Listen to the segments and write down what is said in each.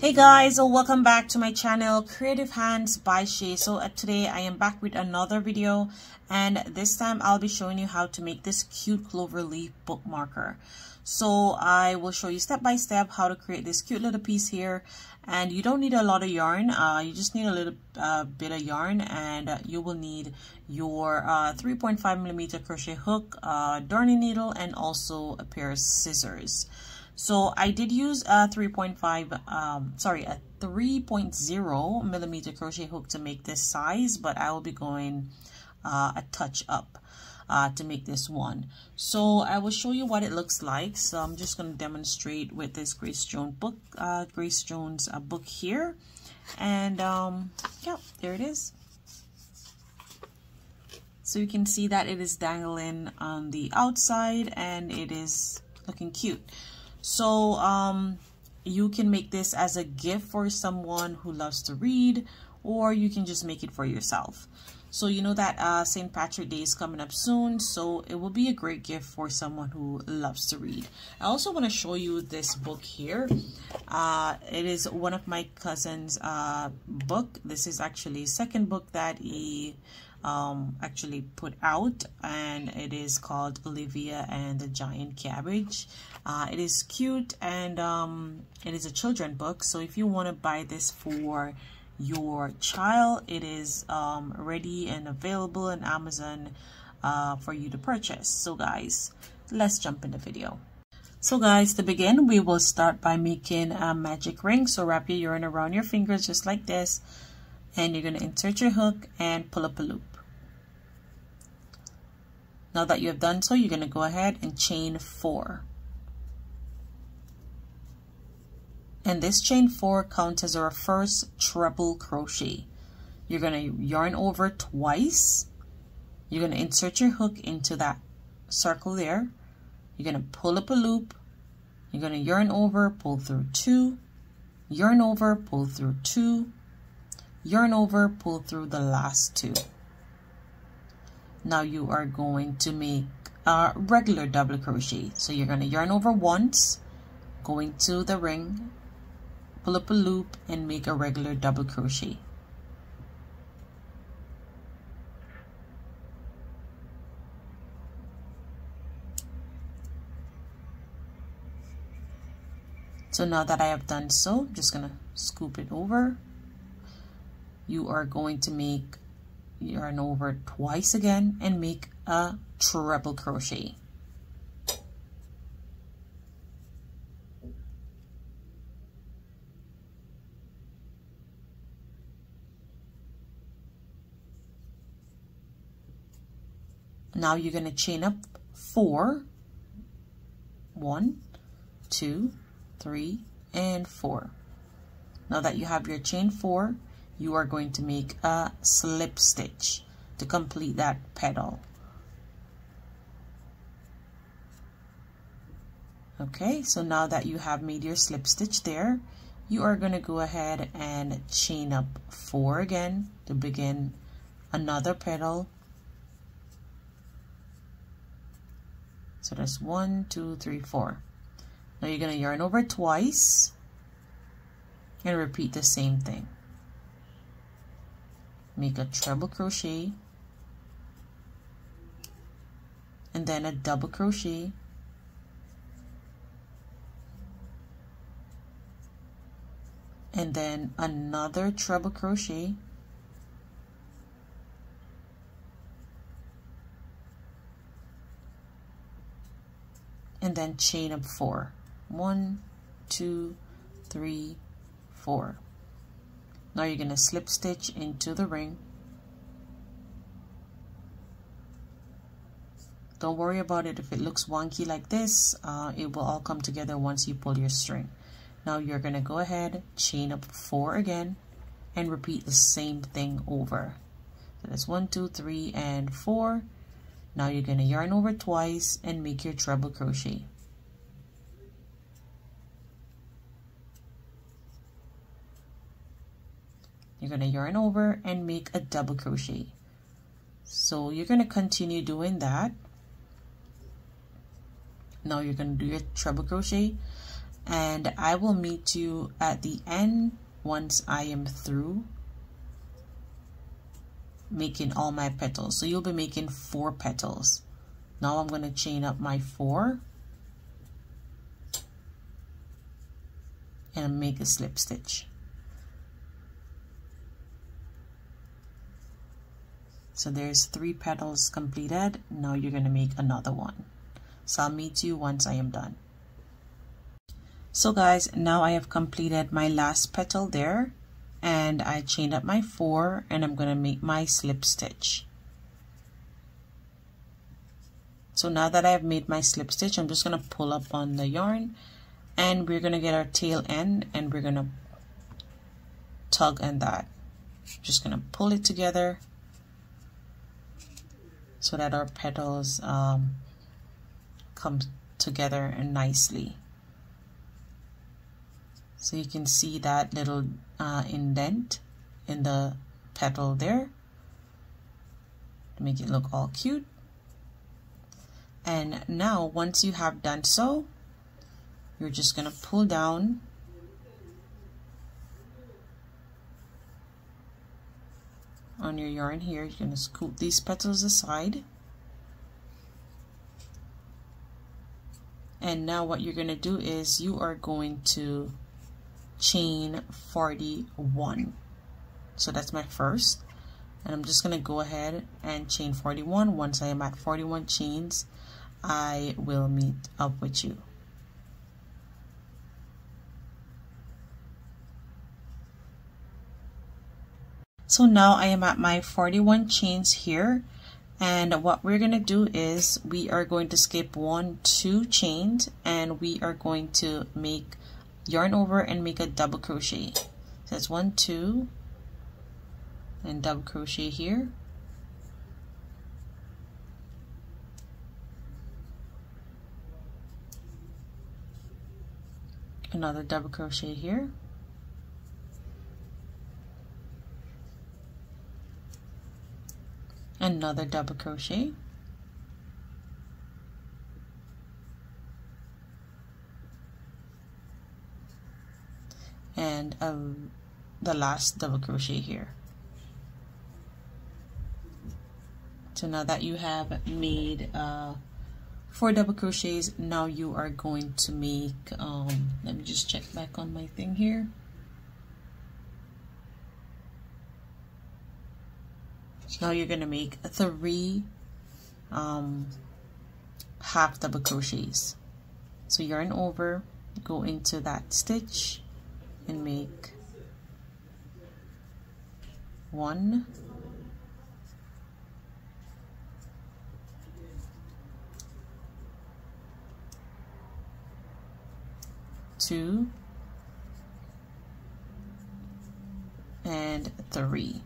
Hey guys, so welcome back to my channel Creative Hands by Shay. So today I am back with another video, and this time I'll be showing you how to make this cute clover leaf bookmarker. So I will show you step by step how to create this cute little piece here, and you don't need a lot of yarn. You just need a little bit of yarn, and you will need your 3.5mm crochet hook, darning needle, and also a pair of scissors. So I did use a 3.0mm crochet hook to make this size, but I will be going a touch up to make this one. So I will show you what it looks like. So I'm just going to demonstrate with this Grace Jones book here, and yeah, there it is. So you can see that it is dangling on the outside and it is looking cute. So you can make this as a gift for someone who loves to read, or you can just make it for yourself. So you know that St. Patrick's Day is coming up soon, so it will be a great gift for someone who loves to read. I also want to show you this book here. It is one of my cousin's book. This is actually second book that he actually put out, and it is called Olivia and the Giant Cabbage. It is cute, and it is a children book, so if you want to buy this for your child, it is ready and available on Amazon for you to purchase. So guys, let's jump in the video. So guys, to begin, we will start by making a magic ring. So wrap your yarn around your fingers just like this, and you're going to insert your hook and pull up a loop. Now that you have done so, you're going to go ahead and chain 4. And this chain 4 counts as our first treble crochet. You're going to yarn over twice. You're going to insert your hook into that circle there. You're going to pull up a loop. You're going to yarn over, pull through 2, yarn over, pull through 2, yarn over, pull through the last 2. Now you are going to make a regular double crochet. So you're going to yarn over once, going to the ring, pull up a loop, and make a regular double crochet. So now that I have done so, I'm just going to scoop it over. You are going to make yarn over twice again and make a treble crochet. Now you're going to chain up 4. 1, 2, 3, and 4. Now that you have your chain 4, you are going to make a slip stitch to complete that petal. Okay, so now that you have made your slip stitch there, you are going to go ahead and chain up 4 again to begin another petal. So that's 1, 2, 3, 4. Now you're going to yarn over twice and repeat the same thing. Make a treble crochet, and then a double crochet, and then another treble crochet, and then chain up 4. 1, 2, 3, 4. Now you're going to slip stitch into the ring. Don't worry about it if it looks wonky like this. It will all come together once you pull your string. Now you're going to go ahead, chain up 4 again, and repeat the same thing over. So that's 1, 2, 3, and 4. Now you're going to yarn over twice and make your treble crochet. You're going to yarn over and make a double crochet. So you're going to continue doing that. Now you're going to do your treble crochet, and I will meet you at the end once I am through making all my petals. So you'll be making 4 petals. Now I'm going to chain up my 4 and make a slip stitch. So there's 3 petals completed. Now you're going to make another one. So I'll meet you once I am done. So guys, now I have completed my last petal there, and I chained up my 4 and I'm going to make my slip stitch. So now that I have made my slip stitch, I'm just going to pull up on the yarn, and we're going to get our tail end and we're going to tug on that. Just going to pull it together so that our petals come together and nicely. So you can see that little indent in the petal there to make it look all cute. And now once you have done so, you're just going to pull down on your yarn here. You're going to scoop these petals aside. And now what you're going to do is you are going to chain 41. So that's my first, and I'm just going to go ahead and chain 41. Once I am at 41 chains, I will meet up with you. So now I am at my 41 chains here, and what we're going to do is we are going to skip 1, 2 chains, and we are going to make yarn over and make a double crochet. So that's 1, 2, and double crochet here. Another double crochet here. Another double crochet. And the last double crochet here. So now that you have made 4 double crochets, now you are going to make let me just check back on my thing here. So now you're going to make 3 half double crochets. So yarn over, go into that stitch and make 1, 2, and 3.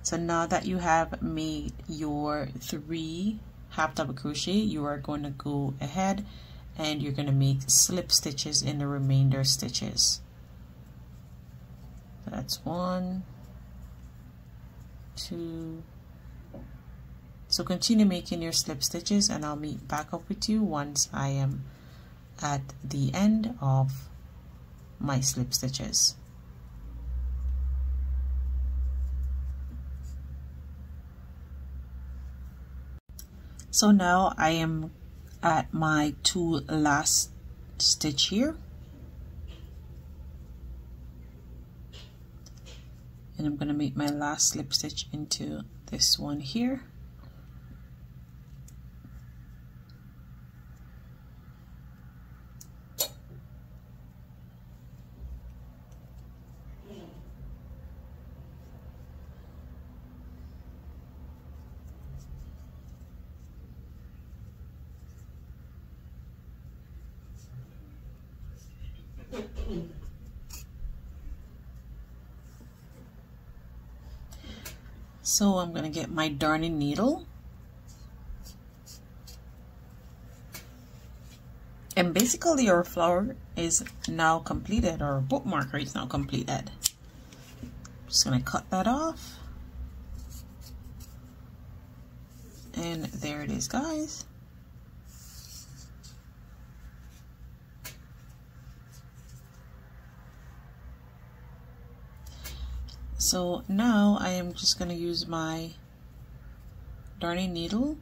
So now that you have made your 3 half double crochet, you are going to go ahead and you're going to make slip stitches in the remainder stitches. So that's 1, 2. So continue making your slip stitches, and I'll meet back up with you once I am at the end of my slip stitches. So now I am at my 2 last stitch here, and I'm going to make my last slip stitch into this one here. So I'm going to get my darning needle, and basically our flower is now completed, or bookmarker is now completed. Just going to cut that off, and there it is, guys. So now I am just going to use my darning needle,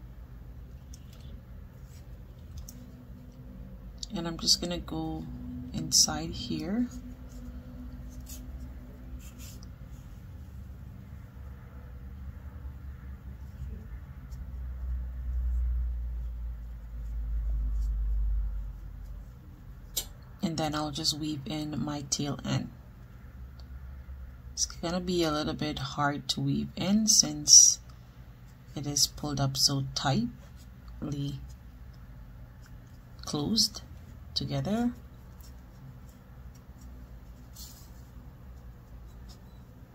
and I'm just going to go inside here. And then I'll just weave in my tail end. It's gonna be a little bit hard to weave in since it is pulled up so tightly closed together.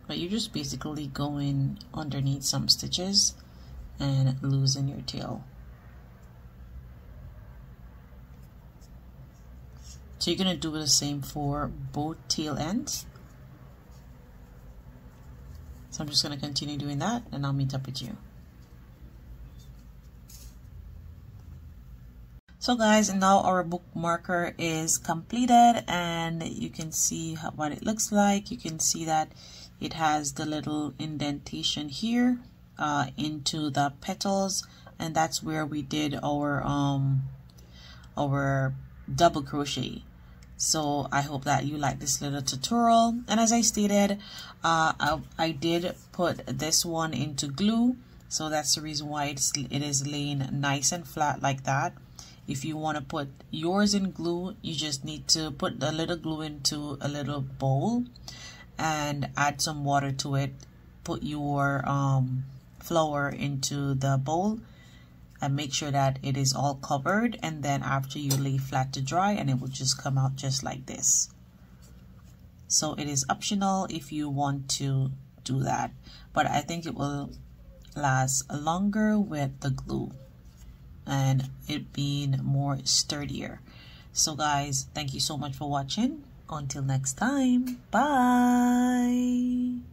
But you're just basically going underneath some stitches and loosen your tail. So you're gonna do the same for both tail ends. So I'm just gonna continue doing that, and I'll meet up with you. So guys, now our bookmarker is completed, and you can see what it looks like. You can see that it has the little indentation here into the petals, and that's where we did our double crochet. So I hope that you like this little tutorial, and as I stated, I did put this one into glue, so that's the reason why it is laying nice and flat like that. If you want to put yours in glue, you just need to put a little glue into a little bowl and add some water to it. Put your flour into the bowl and make sure that it is all covered, and then after you lay flat to dry, and it will just come out just like this. So it is optional if you want to do that, but I think it will last longer with the glue and it being more sturdier. So guys, thank you so much for watching. Until next time, bye.